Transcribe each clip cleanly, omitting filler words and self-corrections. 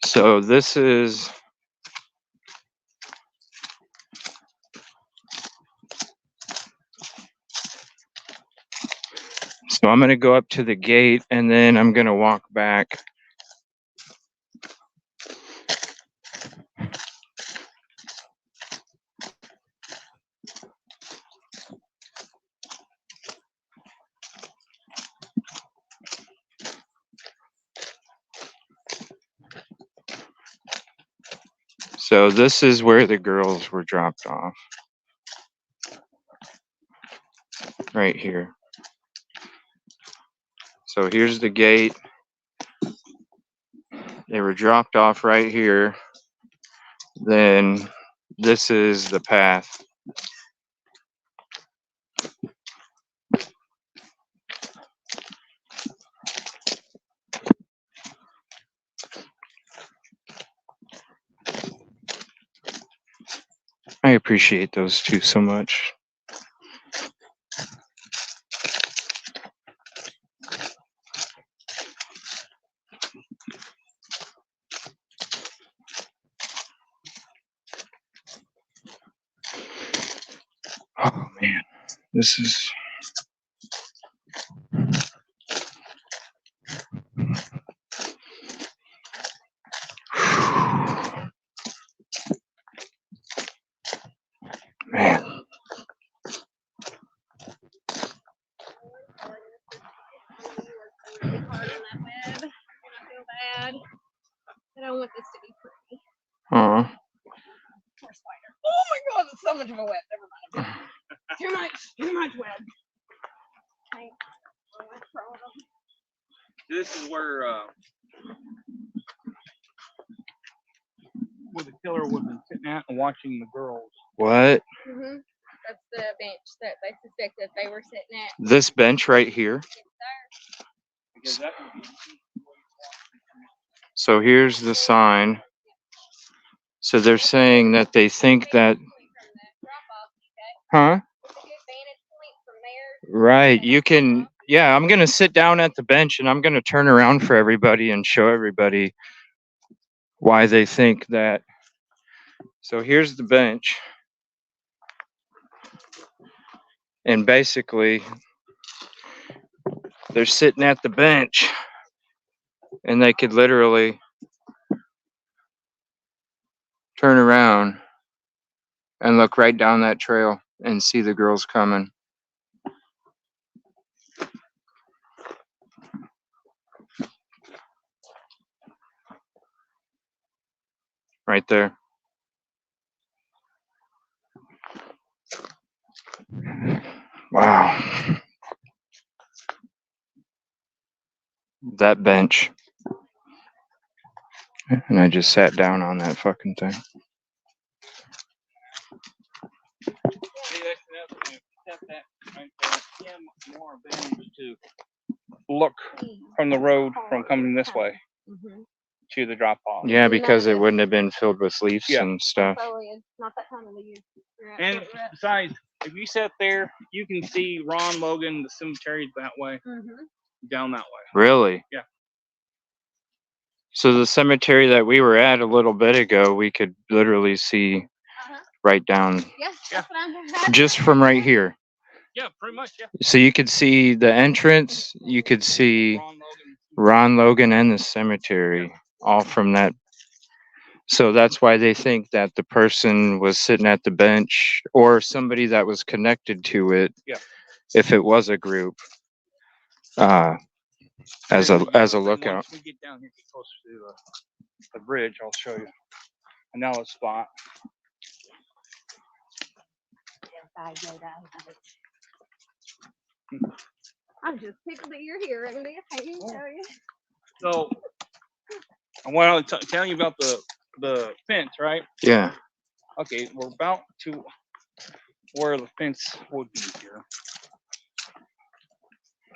So this is so I'm going to go up to the gate and then I'm going to walk back. So this is where the girls were dropped off. Right here. So here's the gate. They were dropped off right here. Then this is the path. I appreciate those two so much. Oh man, this is man. I don't want this to be pretty. Oh. Poor spider. Oh my god, it's so much of a web. Never mind. Too much web. This is where the killer would have been sitting at and watching the girls. What? Mm-hmm. That's the bench that they suspect that they were sitting at. This bench right here. Because that would be So here's the sign. So they're saying that they think that. Huh? Right. You can. Yeah, I'm going to sit down at the bench and I'm going to turn around for everybody and show everybody why they think that. So here's the bench. And basically, they're sitting at the bench and they could literally turn around and look right down that trail and see the girls coming. Right there. Wow. That bench. And I just sat down on that fucking thing. more advantage to look from the road from coming this way to the drop off. Yeah, because it wouldn't have been filled with leaves and stuff. Not that time of the year. And besides, if you sit there, you can see Ron Logan, the cemetery that way, down that way. Really? Yeah. So the cemetery that we were at a little bit ago, we could literally see right down. Yeah, that's what I'm just from right here. Yeah, pretty much, yeah. So you could see the entrance, you could see Ron Logan and the cemetery all from that. So that's why they think that the person was sitting at the bench or somebody that was connected to it. Yeah. If it was a group. As a lookout. Once we get down here, get closer to the bridge, I'll show you another spot. I'm just tickled that you're here, Andy. I can tell you. So And what I'll tell you about the fence, right? Yeah. Okay, we're about to where the fence would be here.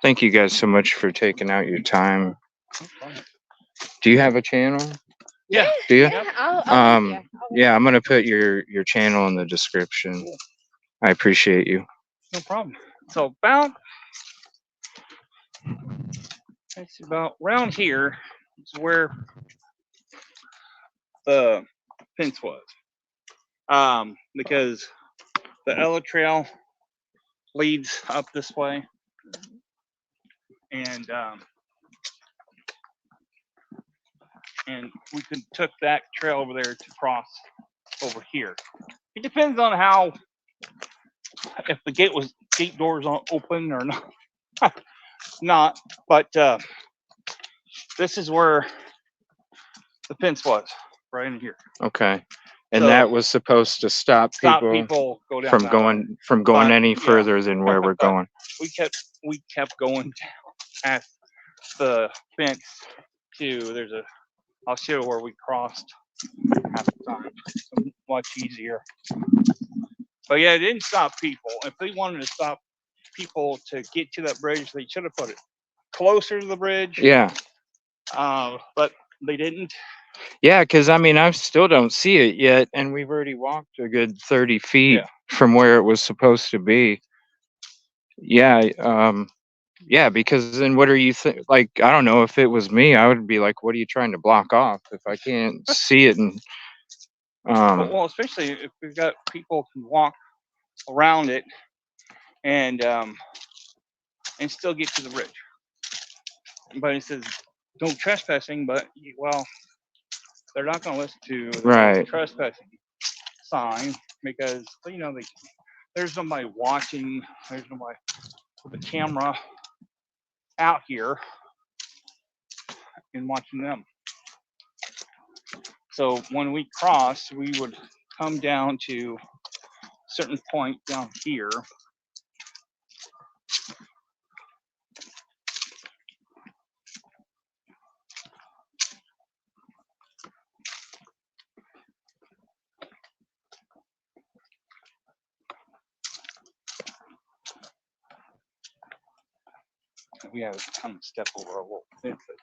Thank you guys so much for taking out your time. Do you have a channel? Yeah. Do you? Yeah, I'll Um, yeah, I'm gonna put your channel in the description. I appreciate you. No problem. So it's about around here is where the fence was. Because the Ella Trail leads up this way, and we could took that trail over there to cross over here. It depends on how if the gate doors aren't open or not. Not, but this is where the fence was, right in here. Okay. And So, that was supposed to stop people go down from that going But, any yeah. further than where we're But- going. way. We kept going past the fence to I'll show you where we crossed half the time. So much easier. But yeah, it didn't stop people. If they wanted to stop people to get to that bridge, they should have put it closer to the bridge. Yeah. But they didn't. Yeah, because I mean, I still don't see it yet, and we've already walked a good 30 feet Yeah. from where it was supposed to be. Yeah. Yeah, because then what are you like? I don't know. If it was me, I would be like, "What are you trying to block off?" If I can't see it, and Well, especially if we've got people who walk around it and still get to the bridge. But it says don't trespassing, but well, they're not going to listen to the Right. trespassing sign because there's nobody watching. There's nobody with a camera out here and watching them. So when we crossed, we would come down to a certain point down here. We have to kind of step over a little bit, but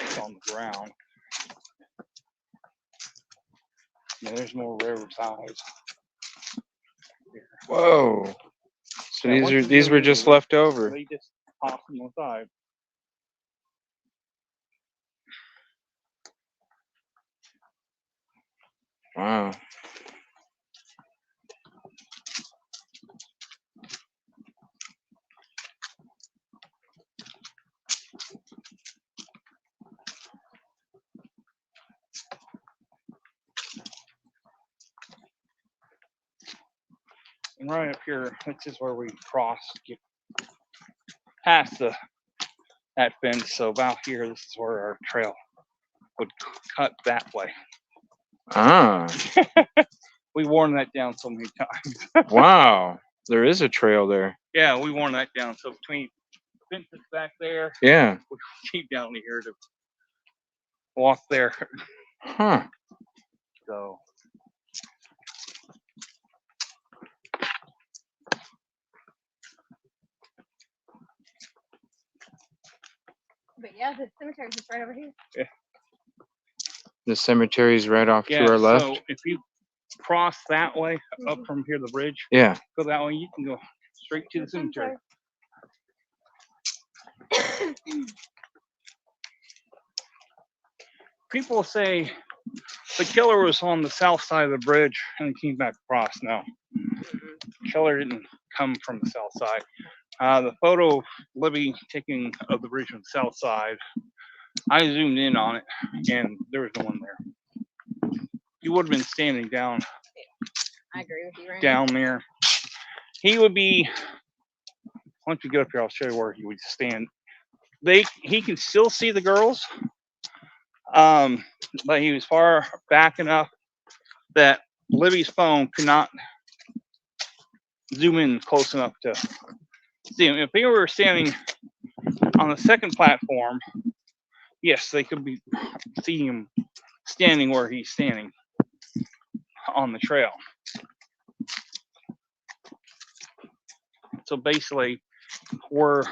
it's on the ground. Yeah, there's more railroad ties. Whoa. So Yeah, these were just left over. They just pop them aside. Wow. And right up here, this is where we cross, get past that fence. So about here, this is where our trail would cut that way. Ah. We worn that down so many times. Wow. There is a trail there. Yeah, we worn that down. So between fences back there, Yeah. we keep down here to walk there. Huh. So But yeah, the cemetery's just right over here. The cemetery's right off to our left. So if you cross that way up from here, the bridge, Yeah. go that way, you can go straight to the cemetery. People say the killer was on the south side of the bridge and came back across. No, the killer didn't come from the south side. The photo of Libby taking of the bridge on the south side, I zoomed in on it and there was no one there. He would have been standing down. I agree with you, Randy. Down there. He would be. Once we get up here, I'll show you where he would stand. He can still see the girls, but he was far back enough that Libby's phone could not zoom in close enough to see him. If he were standing on the second platform, Yes, they could be see him standing where he's standing on the trail. So basically, where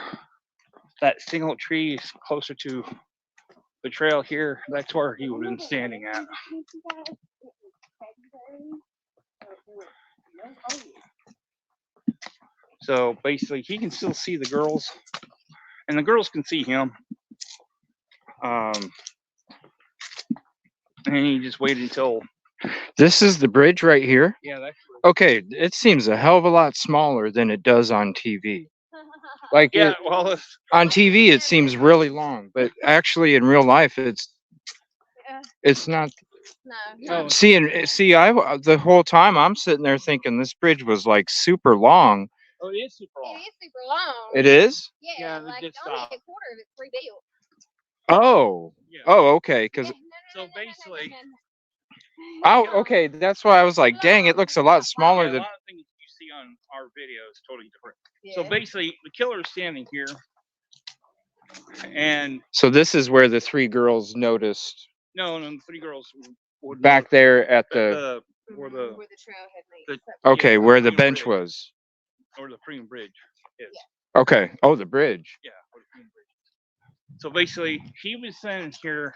that single tree is closer to the trail here, that's where he would have been standing at. So basically, he can still see the girls, and the girls can see him. Um, and he just waited until This is the bridge right here. yeah, that's Okay, it seems a hell of a lot smaller than it does on TV. Like yeah. it, Well, it's, on TV, it seems really long, but actually in real life, it's not. oh, The whole time I'm sitting there thinking this bridge was like super long. oh, it is super long. It is super long. It is. Yeah, Yeah, they like just only stopped. a quarter of it's rebuilt. Oh. Yeah. Oh, okay. Because So basically, oh, okay. That's why I was like, dang, it looks a lot yeah, smaller a than. lot of things you see on our video is totally different. So Yeah. basically, the killer is standing here, and So this is where the three girls noticed no, the three girls would back there at at the. where Where the the trail had made. Okay, yeah, where the Freedom bench Bridge, was. or the Freedom Bridge is. Okay. Oh, the bridge. Yeah, where the Freedom Bridge is. So basically, he was standing here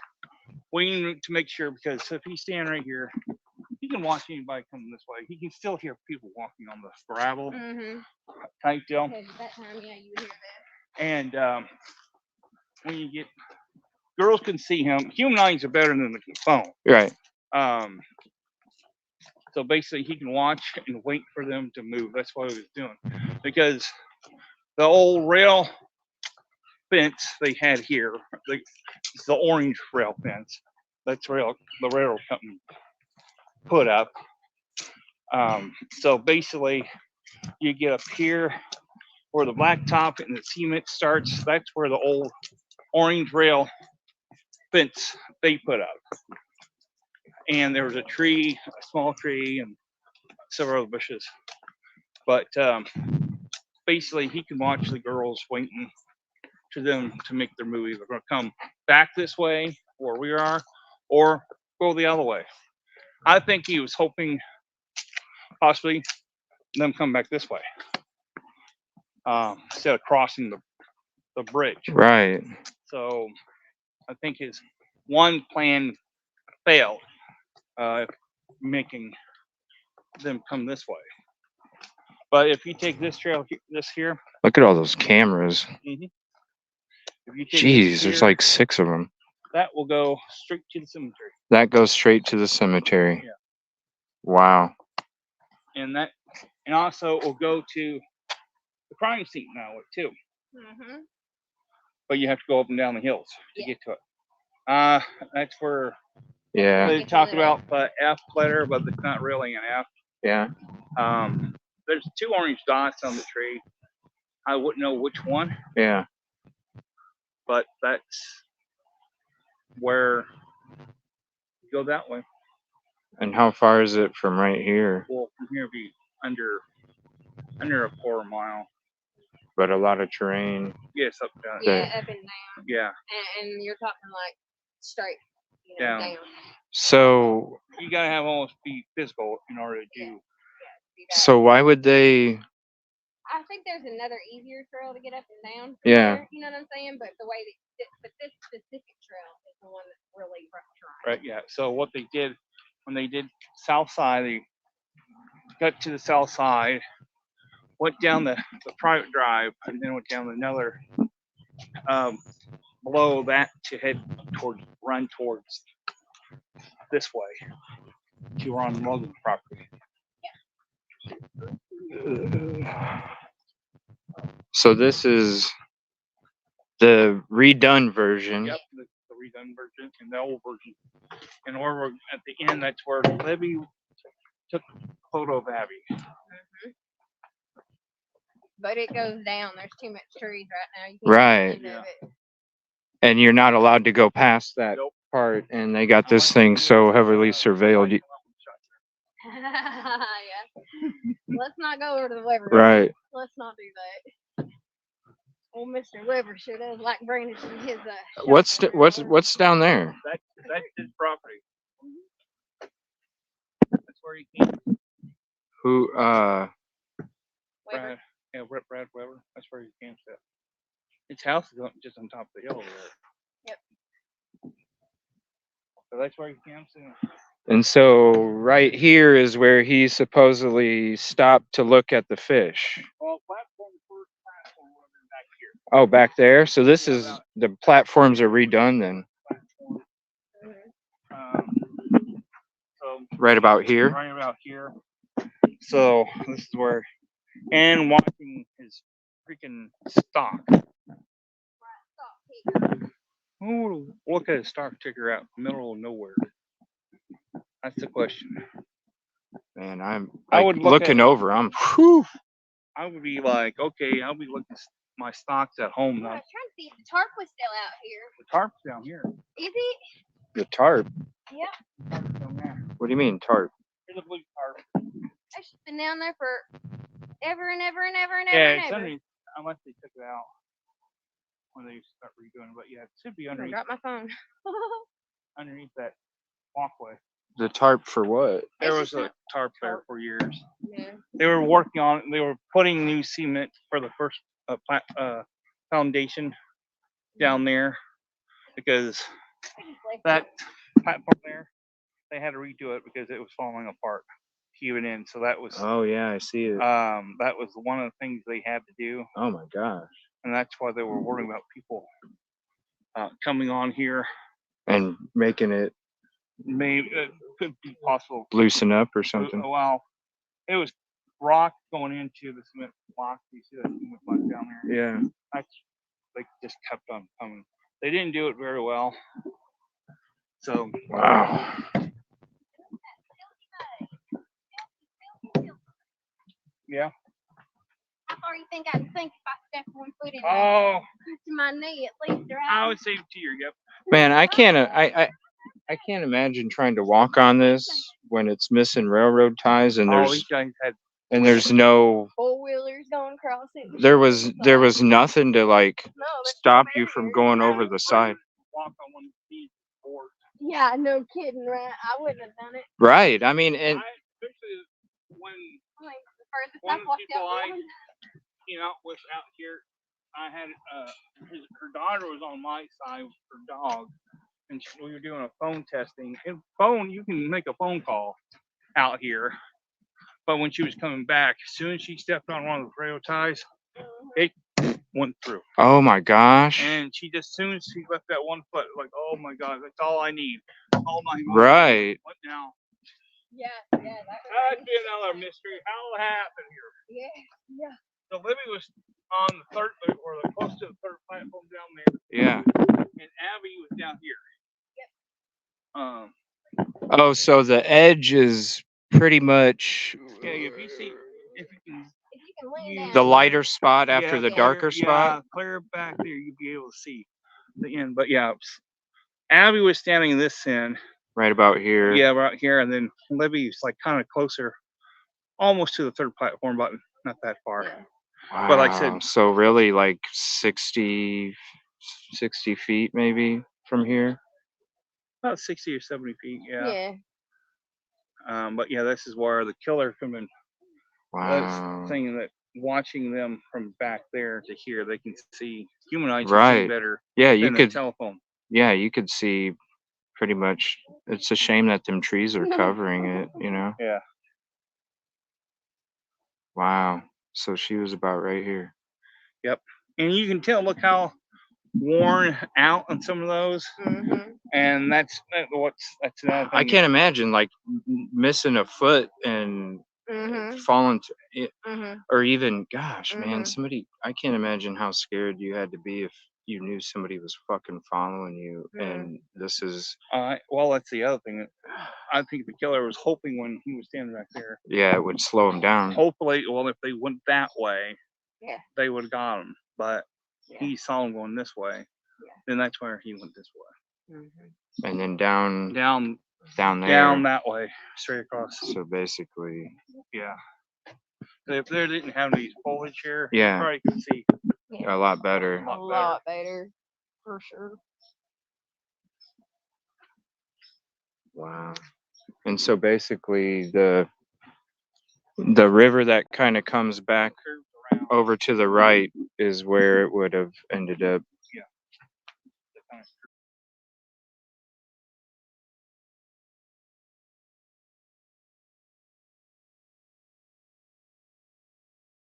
waiting to make sure, because if he's standing right here, he can watch anybody coming this way. He can still hear people walking on the gravel type deal. Because at that time, yeah, you would hear that. And when you get girls can see him. Human eyes are better than the phone. Right. So basically, he can watch and wait for them to move. That's what he was doing, because the old rail fence they had here, the orange rail fence, that's the railroad company put up. So basically, you get up here where the blacktop and the cement starts. That's where the old orange rail fence they put up. And there was a tree, a small tree, and several other bushes. But basically, he can watch the girls waiting to them to make their move. They're going to come back this way where we are, or go the other way. I think he was hoping possibly them come back this way instead of crossing the bridge. Right. So I think his one plan failed, making them come this way. But if you take this trail, this here, Look at all those cameras. if you take Jeez, this there's here, like 6 of them. that will go straight to the cemetery. That goes straight to the cemetery. Yeah. Wow. And also it will go to the crime scene now too. But you have to go up and down the hills to get to it. That's where Yeah. they talk about the F letter, but it's not really an F. Yeah. There's 2 orange dots on the tree. I wouldn't know which one, Yeah. but that's where you go that way. And how far is it from right here? Well, from here it'd be under a quarter mile. But a lot of terrain. Yes, up down. Yeah, up and down. Yeah. And you're talking like straight, Down. So You gotta have almost be physical in order to do. so why would they? I think there's another easier trail to get up and down. Yeah. There, you know what I'm saying? But the way but this specific trail is the one that's really rough terrain. Right. Yeah. So what they did when they did south side, they got to the south side, went down the private drive, and then went down another below that to run towards this way to run Logan's property. So this is the redone version. Yep, the redone version and the old version. And where we're at the end, that's where Libby took a photo of Abby. But it goes down. There's too much trees right now. You can't Right. see the end of it. And you're not allowed to go past that Nope. part. And they got this thing so heavily surveilled. Yeah. Let's not go over to the library. Right. Let's not do that. Old Mr. Weber sure does like bringing it to his What's down there? That's his property. That's where he came. Who? Weber. Brad, yeah, Brad Weber. That's where he camps at. His house is just on top of the hill over there. Yep. So that's where he camps in. And so right here is where he supposedly stopped to look at the fish. Well, first platform was back here. Oh, back there. So this Yeah, is the platforms are redone then. Platform. So Right about here. Right about here. So this is where, and watching his freaking stock. Who would look at a stock ticker out in the middle of nowhere? That's the question. Man, I'm I like would look looking at- over. I'm whew. I would be like, okay, I'll be looking at my stocks at home I now. was trying to see if the tarp was still out here. The tarp's down here. Is it? The tarp. Yep. Tarp's down there. What do you mean tarp? Here's a blue tarp. It's just been down there for ever and ever and ever and ever Yeah, and it's ever. underneath, unless they took it out when they start redoing it. But yeah, it should be I underneath dropped my phone. underneath that walkway. The tarp for what? There It's was a just tarp there for years. Yeah. They were working on it. They were putting new cement for the first foundation down there because I just left that it. platform there, they had to redo it because it was falling apart, caving in. So that was Oh yeah, I see it. that was one of the things they had to do, Oh my gosh. and that's why they were worrying about people coming on here. And making it Maybe it could be possible. loosen up or something. Well, it was rock going into the cement block. You see that cement block down there? Yeah. That's, they just kept on coming. They didn't do it very well. So Wow. yeah. How far you think I'd sink if I stepped 1 foot in Oh, to my knee at least, right? I would say to your yep. Man, I can't imagine trying to walk on this when it's missing railroad ties and Oh, these guys had there's no Four-wheelers going across it. there was nothing to like No, there's stop no you from barrier. going over the side. walk on one of these boards. Yeah, no kidding, right? I wouldn't have done it. Right. I mean, and Especially when I mean, the furthest One I've of the walked people out I- one. was out here. I had her daughter was on my side with her dog, and we were doing a phone testing. And phone, you can make a phone call out here. But when she was coming back, as soon as she stepped on one of the rail ties, it went through. oh my gosh. And she just, as soon as she left that 1 foot, like, oh my God, that's all I need. All my Right. What now? Yeah, that That'd was be another mystery. How it happened here? yeah. So Libby was on the third, or close to the third platform down there, Yeah. and Abby was down here. Oh, so the edge is pretty much Yeah, if you see, if you can, If you can lean down. the lighter spot after yeah, the yeah. darker spot. clear back there, you'd be able to see the end. But yeah, Abby was standing this end, Right about here. yeah, right here, and then Libby's like kind of closer, almost to the third platform, but not that far. Yeah. Wow. But like I said- so really like 60 feet maybe from here. About 60 or 70 feet, yeah. Yeah. But yeah, this is where the killer come in. Wow. That's saying that watching them from back there to here, they can see human eyes can see Right. better Yeah, you than the could telephone. yeah, you could see pretty much. It's a shame that them trees are covering it, you know. Yeah. Wow. So she was about right here. And you can tell, look how worn out on some of those. Mm-hmm. And that's another thing. I can't imagine like missing a foot and Mm-hmm. falling to it, Mm-hmm. or even gosh, man, Mhm. somebody. I can't imagine how scared you had to be if you knew somebody was fucking following you. Mhm. And this is Well, that's the other thing. I think the killer was hoping when he was standing back there, yeah, it would slow him down. hopefully, well, if they went that way, Yeah. they would have got him. But Yeah. he saw him going this way. Yeah. Then that's where he went this way. Mm-hmm. And then down Down there. down that way, straight across. So basically, Yeah. If there didn't have any foliage here, Yeah. you probably could see Yeah, a lot better. a lot better, for sure. Wow. And so basically the river that kind of comes back over to the right is where it would have ended up